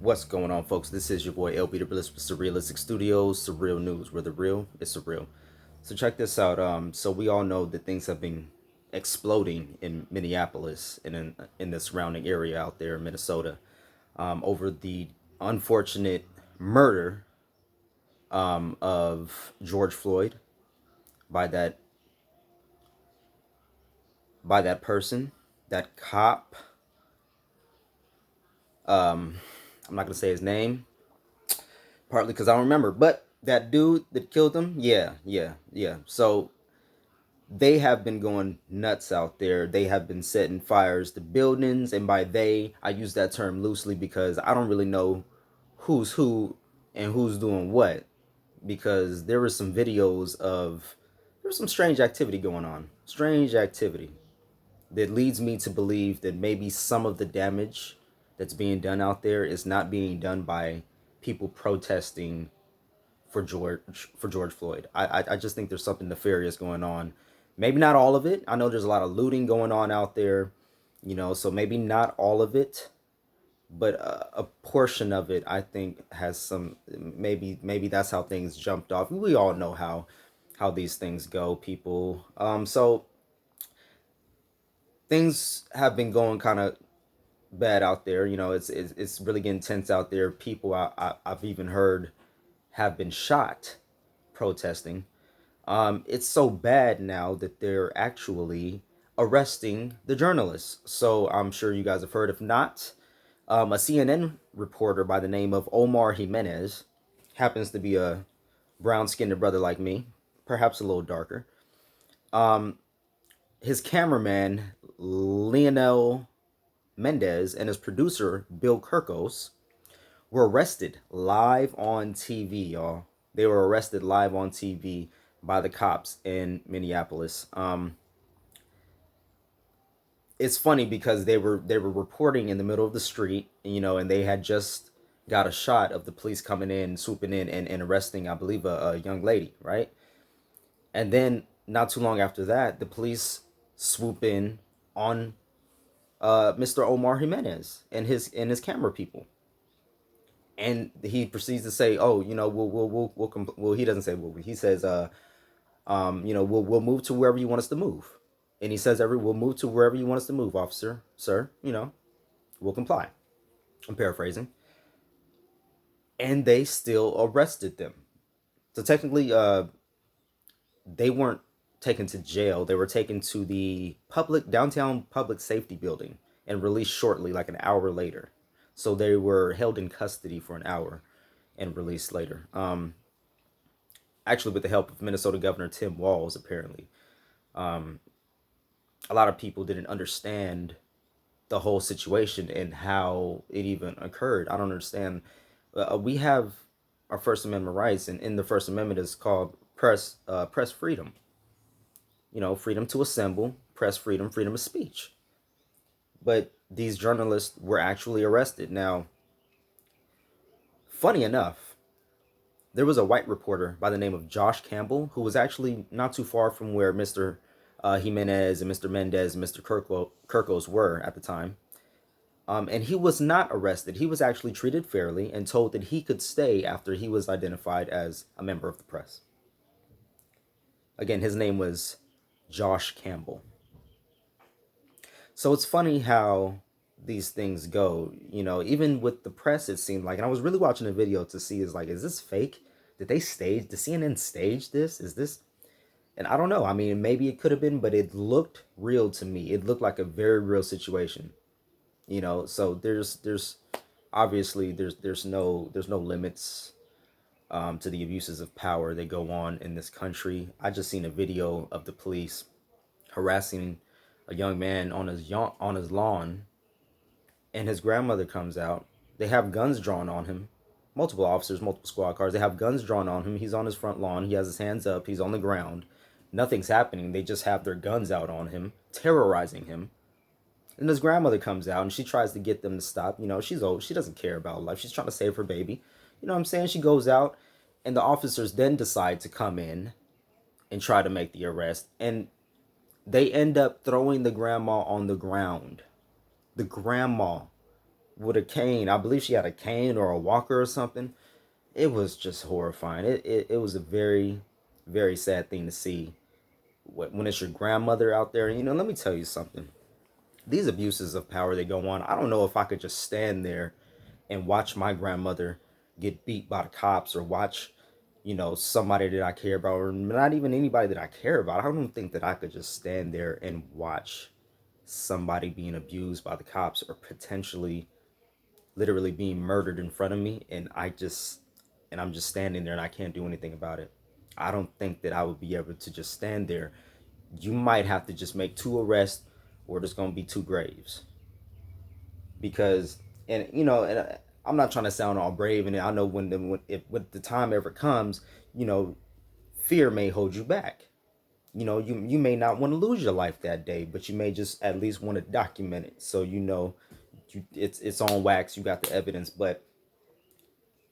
What's going on, folks? This is your boy LB the Bliss with Surrealistic Studios, Surreal News, where the real is surreal. So check this out. So we all know that things have been exploding in Minneapolis and in the surrounding area out there in Minnesota, over the unfortunate murder of George Floyd by that person, that cop. I'm not gonna say his name, partly because I don't remember, but that dude that killed him, yeah. So they have been going nuts out there. They have been setting fires to buildings, and by they, I use that term loosely because I don't really know who's who and who's doing what, because there were some videos of there's some strange activity going on. Strange activity that leads me to believe that maybe some of the damage that's being done out there is not being done by people protesting for George Floyd. I just think there's something nefarious going on. Maybe not all of it. I know there's a lot of looting going on out there, so maybe not all of it, but a portion of it I think has some. Maybe that's how things jumped off. We all know how these things go, people. So things have been going kind of bad out there. It's really getting tense out there. People I've even heard have been shot protesting. It's so bad now that they're actually arresting the journalists. So I'm sure you guys have heard. If not, a CNN reporter by the name of Omar Jimenez, happens to be a brown-skinned brother like me, perhaps a little darker. Um, his cameraman Lionel Mendez and his producer Bill Kirkos were arrested live on TV, y'all. They were arrested live on TV by the cops in Minneapolis. It's funny because they were reporting in the middle of the street, and they had just got a shot of the police coming in, swooping in, and arresting, I believe, a young lady, right? And then not too long after that, the police swoop in on Mr. Omar Jimenez and his camera people, and he proceeds to say, "Oh, well." He doesn't say well. He says, we'll move to wherever you want us to move." And he says, we'll move to wherever you want us to move, officer, sir. We'll comply. I'm paraphrasing. And they still arrested them. So technically, they weren't taken to jail. They were taken to the downtown public safety building and released shortly, like an hour later. So they were held in custody for an hour and released later. Actually, with the help of Minnesota Governor Tim Walz, apparently. A lot of people didn't understand the whole situation and how it even occurred. I don't understand. We have our First Amendment rights, and in the First Amendment is called press freedom. Freedom to assemble, press freedom, freedom of speech. But these journalists were actually arrested. Now, funny enough, there was a white reporter by the name of Josh Campbell who was actually not too far from where Mr. Jimenez and Mr. Mendez and Mr. Kirkos were at the time. And he was not arrested. He was actually treated fairly and told that he could stay after he was identified as a member of the press. Again, his name was Josh Campbell. So it's funny how these things go. Even with the press, it seemed like, and I was really watching a video to see, is this fake? Did CNN stage this? Is this? And I don't know. I mean, maybe it could have been, but it looked real to me. It looked like a very real situation. So there's obviously there's no limits to the abuses of power that go on in this country. I just seen a video of the police harassing a young man on his lawn, and his grandmother comes out. They have guns drawn on him. Multiple officers, multiple squad cars. They have guns drawn on him. He's on his front lawn. He has his hands up. He's on the ground. Nothing's happening. They just have their guns out on him, terrorizing him. And his grandmother comes out and she tries to get them to stop. She's old. She doesn't care about life. She's trying to save her baby. You know what I'm saying? She goes out, and the officers then decide to come in and try to make the arrest. And they end up throwing the grandma on the ground. The grandma with a cane. I believe she had a cane or a walker or something. It was just horrifying. It was a very, very sad thing to see when it's your grandmother out there. You know, let me tell you something. These abuses of power that go on, I don't know if I could just stand there and watch my grandmother get beat by the cops, or watch, you know, somebody that I care about, or not even anybody that I care about. I don't think that I could just stand there and watch somebody being abused by the cops, or potentially literally being murdered in front of me, and I'm just standing there and I can't do anything about it. I don't think that I would be able to just stand there. You might have to just make two arrests, or there's going to be two graves. Because, and you know, and I'm not trying to sound all brave, and I know when the time ever comes, you know, fear may hold you back. You know, you may not want to lose your life that day, but you may just at least want to document it, so you know, it's on wax. You got the evidence. But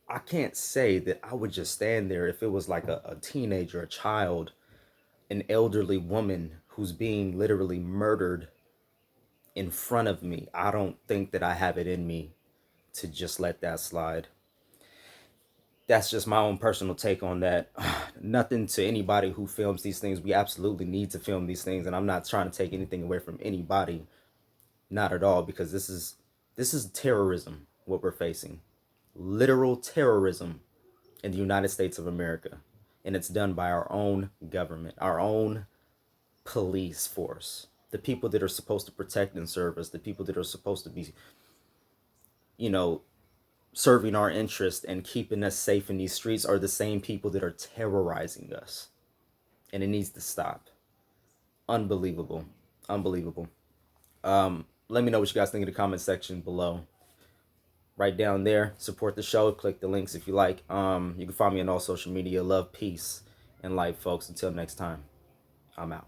I can't say that I would just stand there if it was like a teenager, a child, an elderly woman who's being literally murdered in front of me. I don't think that I have it in me to just let that slide. That's just my own personal take on that. Nothing to anybody who films these things. We absolutely need to film these things, and I'm not trying to take anything away from anybody, not at all, because this is terrorism what we're facing. Literal terrorism in the United States of America. And it's done by our own government, our own police force. The people that are supposed to protect and serve us, the people that are supposed to be, you know, serving our interest and keeping us safe in these streets, are the same people that are terrorizing us. And it needs to stop. Unbelievable. Unbelievable. Let me know what you guys think in the comment section below. Right down there. Support the show. Click the links if you like. You can find me on all social media. Love, peace, and life, folks. Until next time, I'm out.